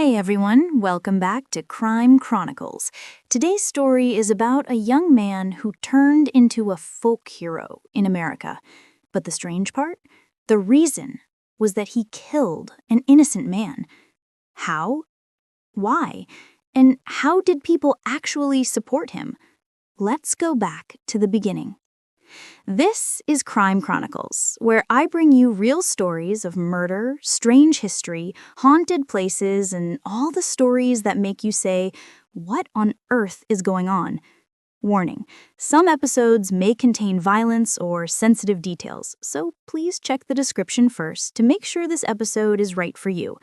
Hey everyone, welcome back to Crime Chronicles. Today's story is about a young man who turned into a folk hero in America. But the strange part? The reason was that he killed an innocent man. How? Why? And how did people actually support him? Let's go back to the beginning. This is Crime Chronicles, where I bring you real stories of murder, strange history, haunted places, and all the stories that make you say, what on earth is going on? Warning, some episodes may contain violence or sensitive details, so please check the description first to make sure this episode is right for you.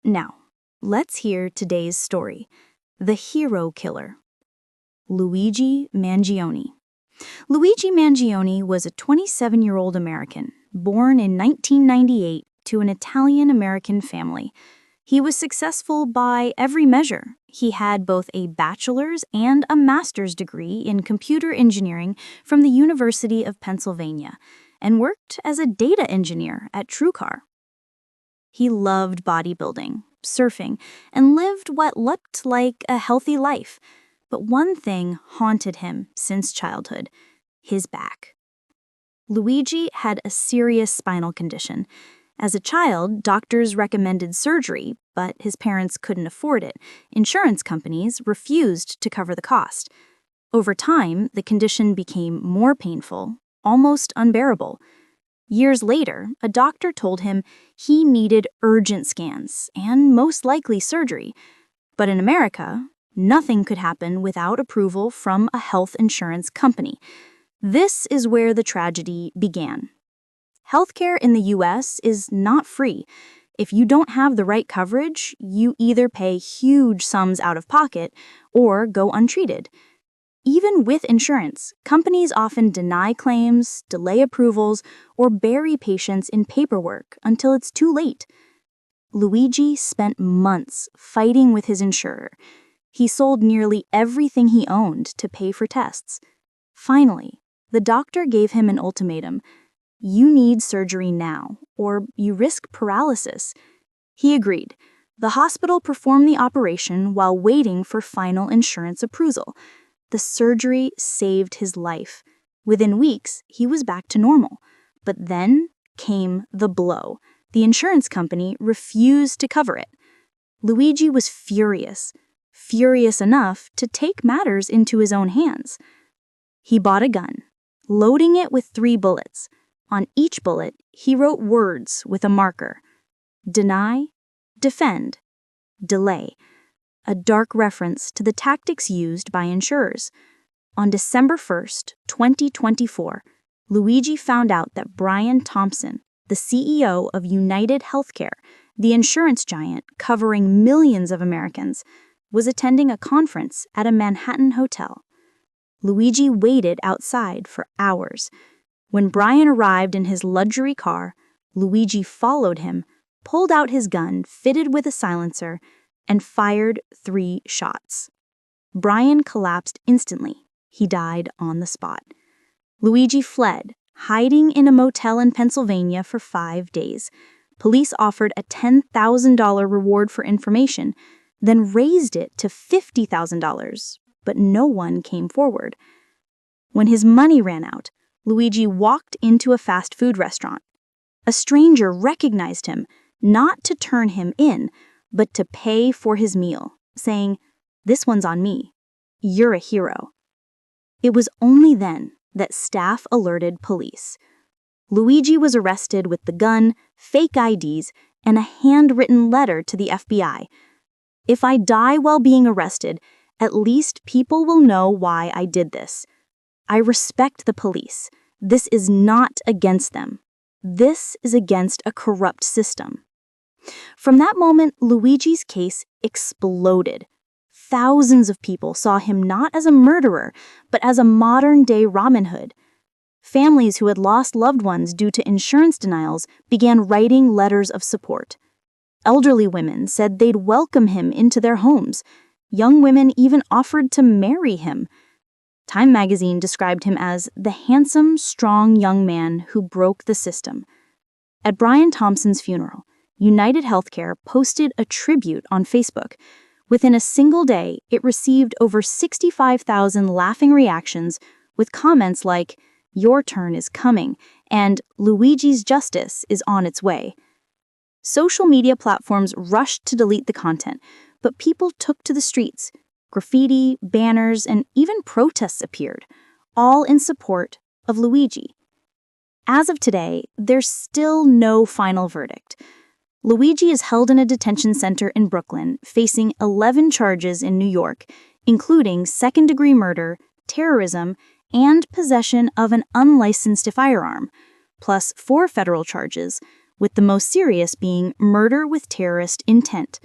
Now, let's hear today's story. The Hero Killer. Luigi Mangione. Luigi Mangione was a 27-year-old American, born in 1998 to an Italian-American family. He was successful by every measure. He had both a bachelor's and a master's degree in computer engineering from the University of Pennsylvania and worked as a data engineer at TrueCar. He loved bodybuilding, surfing, and lived what looked like a healthy life. But one thing haunted him since childhood: his back. Luigi had a serious spinal condition. As a child, doctors recommended surgery, but his parents couldn't afford it. Insurance companies refused to cover the cost. Over time, the condition became more painful, almost unbearable. Years later, a doctor told him he needed urgent scans and most likely surgery. But in America, nothing could happen without approval from a health insurance company. This is where the tragedy began. Healthcare in the U.S. is not free. If you don't have the right coverage, you either pay huge sums out of pocket or go untreated. Even with insurance, companies often deny claims, delay approvals, or bury patients in paperwork until it's too late. Luigi spent months fighting with his insurer. He sold nearly everything he owned to pay for tests. Finally, the doctor gave him an ultimatum. You need surgery now, or you risk paralysis. He agreed. The hospital performed the operation while waiting for final insurance approval. The surgery saved his life. Within weeks, he was back to normal. But then came the blow. The insurance company refused to cover it. Luigi was furious enough to take matters into his own hands. He bought a gun, loading it with 3 bullets. On each bullet, he wrote words with a marker: deny, defend, delay, a dark reference to the tactics used by insurers. On December 1st, 2024, Luigi found out that Brian Thompson, the CEO of United Healthcare, the insurance giant covering millions of Americans, was attending a conference at a Manhattan hotel. Luigi waited outside for hours. When Brian arrived in his luxury car, Luigi followed him, pulled out his gun fitted with a silencer, and fired 3 shots. Brian collapsed instantly. He died on the spot. Luigi fled, hiding in a motel in Pennsylvania for 5 days. Police offered a $10,000 reward for information, then raised it to $50,000, but no one came forward. When his money ran out, Luigi walked into a fast food restaurant. A stranger recognized him, not to turn him in, but to pay for his meal, saying, "This one's on me. You're a hero." It was only then that staff alerted police. Luigi was arrested with the gun, fake IDs, and a handwritten letter to the FBI. "If I die while being arrested, at least people will know why I did this. I respect the police. This is not against them. This is against a corrupt system." From that moment, Luigi's case exploded. Thousands of people saw him not as a murderer, but as a modern-day Robin Hood. Families who had lost loved ones due to insurance denials began writing letters of support. Elderly women said they'd welcome him into their homes. Young women even offered to marry him. Time magazine described him as the handsome, strong young man who broke the system. At Brian Thompson's funeral, United Healthcare posted a tribute on Facebook. Within a single day, it received over 65,000 laughing reactions with comments like, "Your turn is coming," and "Luigi's justice is on its way." Social media platforms rushed to delete the content, but people took to the streets. Graffiti, banners, and even protests appeared, all in support of Luigi. As of today, there's still no final verdict. Luigi is held in a detention center in Brooklyn, facing 11 charges in New York, including second-degree murder, terrorism, and possession of an unlicensed firearm, plus 4 federal charges, with the most serious being murder with terrorist intent.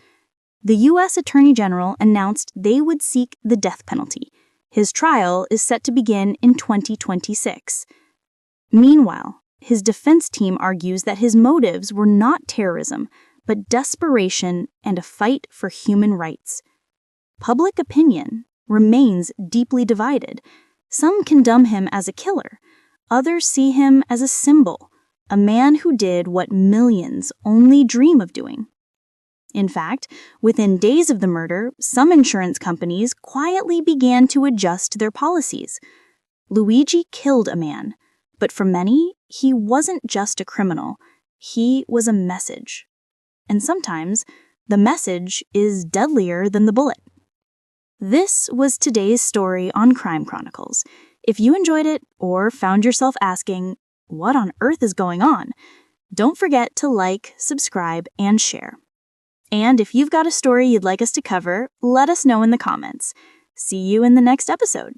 The U.S. Attorney General announced they would seek the death penalty. His trial is set to begin in 2026. Meanwhile, his defense team argues that his motives were not terrorism, but desperation and a fight for human rights. Public opinion remains deeply divided. Some condemn him as a killer. Others see him as a symbol, a man who did what millions only dream of doing. In fact, within days of the murder, some insurance companies quietly began to adjust their policies. Luigi killed a man, but for many, he wasn't just a criminal. He was a message. And sometimes, the message is deadlier than the bullet. This was today's story on Crime Chronicles. If you enjoyed it or found yourself asking, "What on earth is going on?" don't forget to like, subscribe, and share. And if you've got a story you'd like us to cover, let us know in the comments. See you in the next episode.